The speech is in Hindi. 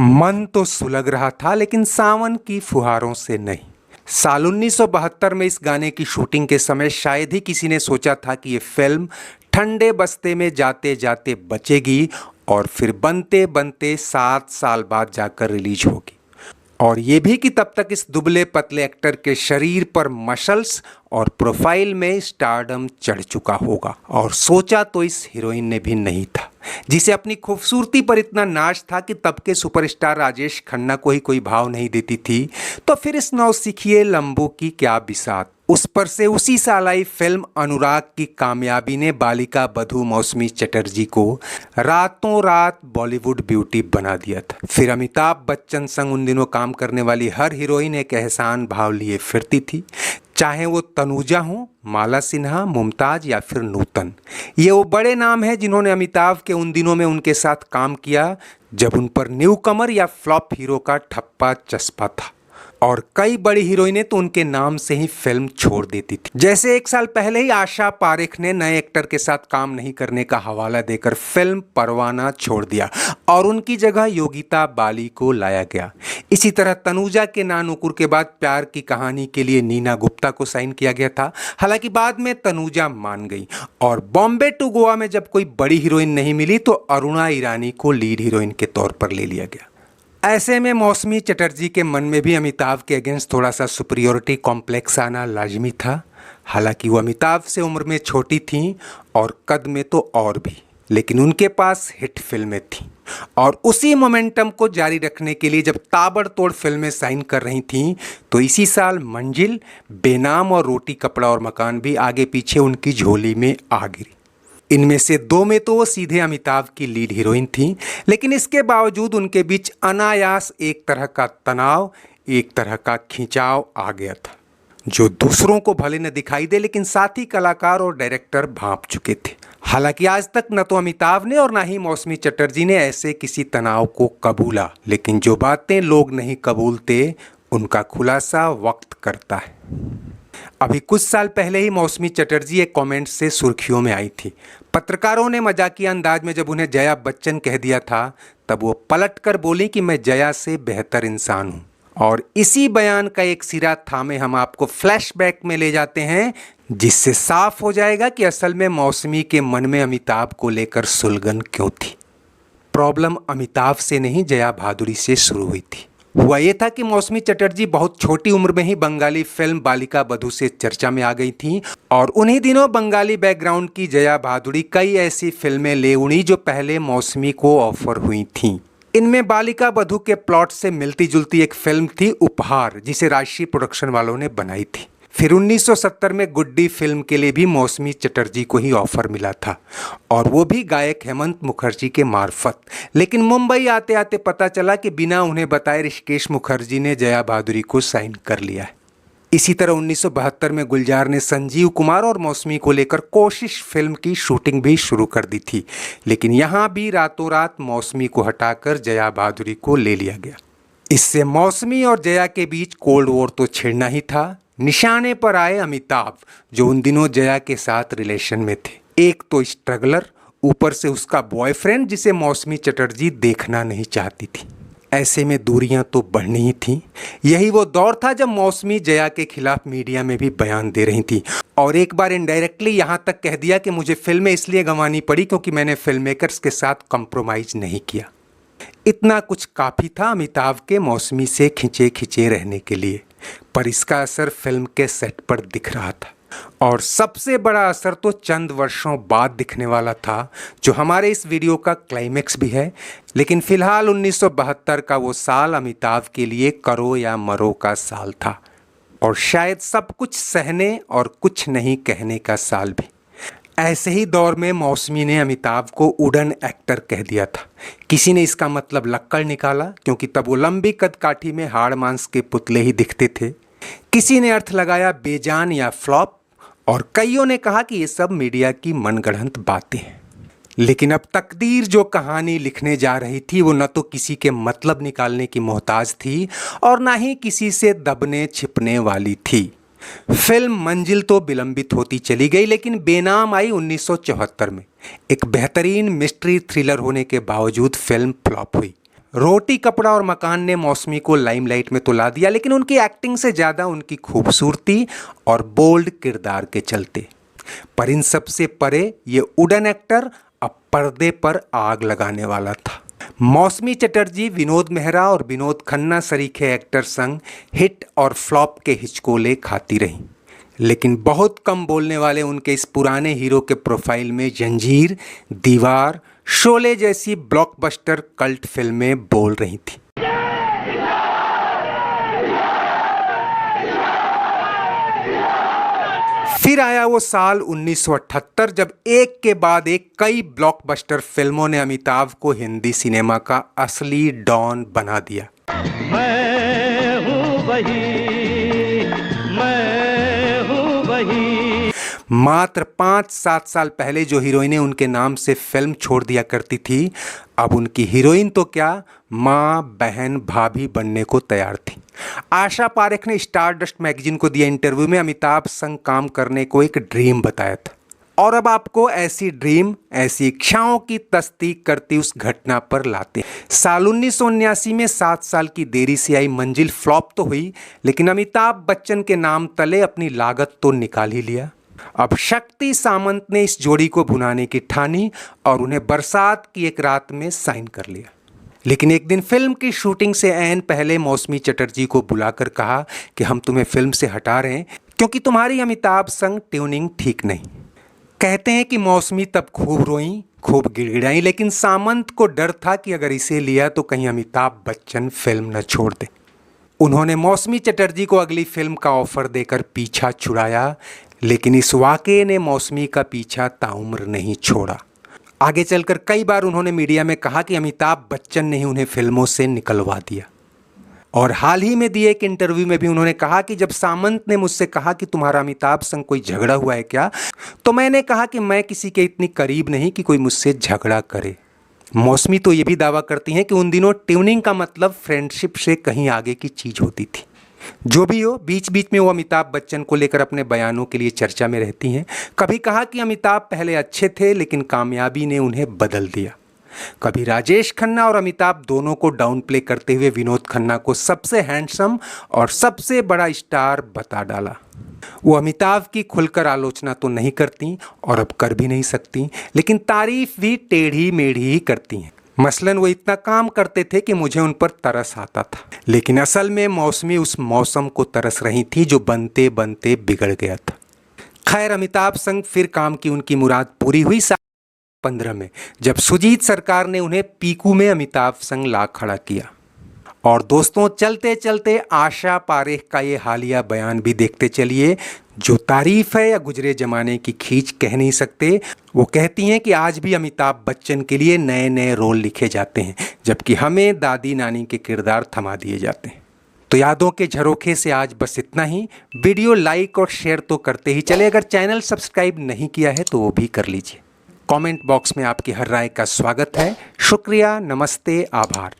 मन तो सुलग रहा था लेकिन सावन की फुहारों से नहीं। साल 1972 में इस गाने की शूटिंग के समय शायद ही किसी ने सोचा था कि ये फिल्म ठंडे बस्ते में जाते जाते बचेगी और फिर बनते बनते 7 साल बाद जाकर रिलीज होगी। और ये भी कि तब तक इस दुबले पतले एक्टर के शरीर पर मसल्स और प्रोफाइल में स्टारडम चढ़ चुका होगा। और सोचा तो इस हीरोइन ने भी नहीं था, जिसे अपनी खूबसूरती पर इतना नाज था कि तब के सुपरस्टार राजेश खन्ना को ही कोई भाव नहीं देती थी। तो फिर इस नौसिखिए लंबू की क्या बिसात। उस पर से उसी साल आई फिल्म अनुराग की कामयाबी ने बालिका बधू मौसमी चटर्जी को रातों रात बॉलीवुड ब्यूटी बना दिया था। फिर अमिताभ बच्चन संग उन दिनों काम करने वाली हर हीरोइन एक एहसान भाव लिए फिरती थी, चाहे वो तनुजा हो, माला सिन्हा, मुमताज या फिर नूतन। ये वो बड़े नाम हैं जिन्होंने अमिताभ के उन दिनों में उनके साथ काम किया जब उन पर न्यू कमर या फ्लॉप हीरो का ठप्पा चस्पा था। और कई बड़ी हीरोइनें तो उनके नाम से ही फिल्म छोड़ देती थी। जैसे 1 साल पहले ही आशा पारेख ने नए एक्टर के साथ काम नहीं करने का हवाला देकर फिल्म परवाना छोड़ दिया और उनकी जगह योगिता बाली को लाया गया। इसी तरह तनुजा के नानुकुर के बाद प्यार की कहानी के लिए नीना गुप्ता को साइन किया गया था। हालांकि बाद में तनुजा मान गई और बॉम्बे टू गोवा में जब कोई बड़ी हीरोइन नहीं मिली तो अरुणा ईरानी को लीड हीरोइन के तौर पर ले लिया गया। ऐसे में मौसमी चटर्जी के मन में भी अमिताभ के अगेंस्ट थोड़ा सा सुपीरियोरिटी कॉम्प्लेक्स आना लाजमी था। हालांकि वो अमिताभ से उम्र में छोटी थीं और कद में तो और भी, लेकिन उनके पास हिट फिल्में थीं और उसी मोमेंटम को जारी रखने के लिए जब ताबड़तोड़ फिल्में साइन कर रही थीं तो इसी साल मंजिल, बेनाम और रोटी कपड़ा और मकान भी आगे पीछे उनकी झोली में आ गिरी। इनमें से 2 में तो वो सीधे अमिताभ की लीड हीरोइन थी, लेकिन इसके बावजूद उनके बीच अनायास एक तरह का तनाव, एक तरह का खिंचाव आ गया था, जो दूसरों को भले न दिखाई दे लेकिन साथ ही कलाकार और डायरेक्टर भांप चुके थे। हालांकि आज तक न तो अमिताभ ने और न ही मौसमी चटर्जी ने ऐसे किसी तनाव को कबूला, लेकिन जो बातें लोग नहीं कबूलते उनका खुलासा वक्त करता है। अभी कुछ साल पहले ही मौसमी चटर्जी एक कमेंट से सुर्खियों में आई थी। पत्रकारों ने मजाकिया अंदाज में जब उन्हें जया बच्चन कह दिया था तब वो पलट कर बोली कि मैं जया से बेहतर इंसान हूँ। और इसी बयान का एक सिरा थामे हम आपको फ्लैशबैक में ले जाते हैं, जिससे साफ हो जाएगा कि असल में मौसमी के मन में अमिताभ को लेकर सुलगन क्यों थी। प्रॉब्लम अमिताभ से नहीं, जया भादुरी से शुरू हुई थी। हुआ ये था कि मौसमी चटर्जी बहुत छोटी उम्र में ही बंगाली फिल्म बालिका बधू से चर्चा में आ गई थी और उन्हीं दिनों बंगाली बैकग्राउंड की जया भादुरी कई ऐसी फिल्में ले उड़ी जो पहले मौसमी को ऑफर हुई थीं। इनमें बालिका बधू के प्लॉट से मिलती जुलती एक फिल्म थी उपहार, जिसे राजश्री प्रोडक्शन वालों ने बनाई थी। फिर 1970 में गुड्डी फिल्म के लिए भी मौसमी चटर्जी को ही ऑफर मिला था और वो भी गायक हेमंत मुखर्जी के मार्फत। लेकिन मुंबई आते आते पता चला कि बिना उन्हें बताए ऋषिकेश मुखर्जी ने जया भादुरी को साइन कर लिया है। इसी तरह 1972 में गुलजार ने संजीव कुमार और मौसमी को लेकर कोशिश फिल्म की शूटिंग भी शुरू कर दी थी, लेकिन यहाँ भी रातों रात मौसमी को हटाकर जया भादुरी को ले लिया गया। इससे मौसमी और जया के बीच कोल्ड वॉर तो छिड़ना ही था। निशाने पर आए अमिताभ, जो उन दिनों जया के साथ रिलेशन में थे। एक तो स्ट्रगलर, ऊपर से उसका बॉयफ्रेंड जिसे मौसमी चटर्जी देखना नहीं चाहती थी। ऐसे में दूरियां तो बढ़नी ही थीं। यही वो दौर था जब मौसमी जया के खिलाफ मीडिया में भी बयान दे रही थी और एक बार इनडायरेक्टली यहाँ तक कह दिया कि मुझे फिल्में इसलिए गंवानी पड़ी क्योंकि मैंने फिल्म मेकर्स के साथ कंप्रोमाइज नहीं किया। इतना कुछ काफ़ी था अमिताभ के मौसमी से खिंचे खिंचे रहने के लिए, पर इसका असर फिल्म के सेट पर दिख रहा था और सबसे बड़ा असर तो चंद वर्षों बाद दिखने वाला था, जो हमारे इस वीडियो का क्लाइमेक्स भी है। लेकिन फिलहाल 1972 का वो साल अमिताभ के लिए करो या मरो का साल था और शायद सब कुछ सहने और कुछ नहीं कहने का साल भी। ऐसे ही दौर में मौसमी ने अमिताभ को वुडन एक्टर कह दिया था। किसी ने इसका मतलब लक्कड़ निकाला, क्योंकि तब वो लंबी कद काठी में हाड़ मांस के पुतले ही दिखते थे। किसी ने अर्थ लगाया बेजान या फ्लॉप और कईयों ने कहा कि ये सब मीडिया की मनगढ़ंत बातें हैं। लेकिन अब तकदीर जो कहानी लिखने जा रही थी वो न तो किसी के मतलब निकालने की मोहताज थी और ना ही किसी से दबने छिपने वाली थी। फिल्म मंजिल तो विलंबित होती चली गई, लेकिन बेनाम आई 1974 में। एक बेहतरीन मिस्ट्री थ्रिलर होने के बावजूद फिल्म फ्लॉप हुई। रोटी कपड़ा और मकान ने मौसमी को लाइमलाइट में तो ला दिया, लेकिन उनकी एक्टिंग से ज़्यादा उनकी खूबसूरती और बोल्ड किरदार के चलते। पर इन सब से परे ये वुडन एक्टर अब पर्दे पर आग लगाने वाला था। मौसमी चटर्जी विनोद मेहरा और विनोद खन्ना सरीखे एक्टर संग हिट और फ्लॉप के हिचकोले खाती रहीं, लेकिन बहुत कम बोलने वाले उनके इस पुराने हीरो के प्रोफाइल में जंजीर, दीवार, शोले जैसी ब्लॉकबस्टर कल्ट फिल्में बोल रही थी। फिर आया वो साल 1978 जब एक के बाद एक कई ब्लॉकबस्टर फिल्मों ने अमिताभ को हिंदी सिनेमा का असली डॉन बना दिया। मैं हूँ वही। मात्र 5-7 साल पहले जो हीरोइनें उनके नाम से फिल्म छोड़ दिया करती थी, अब उनकी हीरोइन तो क्या, माँ, बहन, भाभी बनने को तैयार थी। आशा पारेख ने स्टारडस्ट मैगजीन को दिया इंटरव्यू में अमिताभ संग काम करने को एक ड्रीम बताया था, और अब आपको ऐसी ड्रीम, ऐसी इच्छाओं की तस्दीक करती उस घटना पर लाते। साल 1979 में 7 साल की देरी से आई मंजिल फ्लॉप तो हुई, लेकिन अमिताभ बच्चन के नाम तले अपनी लागत तो निकाल ही लिया। अब शक्ति सामंत ने इस जोड़ी को भुनाने की ठानी और उन्हें बरसात की एक रात में साइन कर लिया। लेकिन एक दिन फिल्म की शूटिंग से ऐन पहले मौसमी चटर्जी को बुलाकर कहा कि हम तुम्हें फिल्म से हटा रहे हैं क्योंकि तुम्हारी अमिताभ संग ट्यूनिंग ठीक नहीं। कहते हैं कि मौसमी तब खूब रोईं, खूब गिड़गिड़ाईं, लेकिन सामंत को डर था कि अगर इसे लिया तो कहीं अमिताभ बच्चन फिल्म न छोड़ दे। उन्होंने मौसमी चटर्जी को अगली फिल्म का ऑफर देकर पीछा छुड़ाया, लेकिन इस वाक़ये ने मौसमी का पीछा ताउम्र नहीं छोड़ा। आगे चलकर कई बार उन्होंने मीडिया में कहा कि अमिताभ बच्चन ने ही उन्हें फिल्मों से निकलवा दिया, और हाल ही में दिए एक इंटरव्यू में भी उन्होंने कहा कि जब सामंत ने मुझसे कहा कि तुम्हारा अमिताभ संग कोई झगड़ा हुआ है क्या, तो मैंने कहा कि मैं किसी के इतनी करीब नहीं कि कोई मुझसे झगड़ा करे। मौसमी तो ये भी दावा करती हैं कि उन दिनों ट्यूनिंग का मतलब फ्रेंडशिप से कहीं आगे की चीज़ होती थी। जो भी हो, बीच बीच में वो अमिताभ बच्चन को लेकर अपने बयानों के लिए चर्चा में रहती हैं। कभी कहा कि अमिताभ पहले अच्छे थे लेकिन कामयाबी ने उन्हें बदल दिया। कभी राजेश खन्ना और अमिताभ दोनों को डाउन प्ले करते हुए विनोद खन्ना को सबसे हैंडसम और सबसे बड़ा स्टार बता डाला। वो अमिताभ की खुलकर आलोचना तो नहीं करती और अब कर भी नहीं सकती, लेकिन तारीफ भी टेढ़ी मेढ़ी ही करती हैं। मसलन वो इतना काम करते थे कि मुझे उन पर तरस आता था, लेकिन असल में मौसमी उस मौसम को तरस रही थी जो बनते बनते बिगड़ गया था। खैर, अमिताभ संग फिर काम की उनकी मुराद पूरी हुई 2015 में, जब सुजीत सरकार ने उन्हें पीकू में अमिताभ संग ला खड़ा किया। और दोस्तों, चलते चलते आशा पारेख का ये हालिया बयान भी देखते चलिए, जो तारीफ है या गुजरे जमाने की खींच कह नहीं सकते। वो कहती हैं कि आज भी अमिताभ बच्चन के लिए नए नए रोल लिखे जाते हैं, जबकि हमें दादी नानी के किरदार थमा दिए जाते हैं। तो यादों के झरोखे से आज बस इतना ही। वीडियो लाइक और शेयर तो करते ही चले, अगर चैनल सब्सक्राइब नहीं किया है तो वो भी कर लीजिए। कमेंट बॉक्स में आपकी हर राय का स्वागत है। शुक्रिया, नमस्ते, आभार।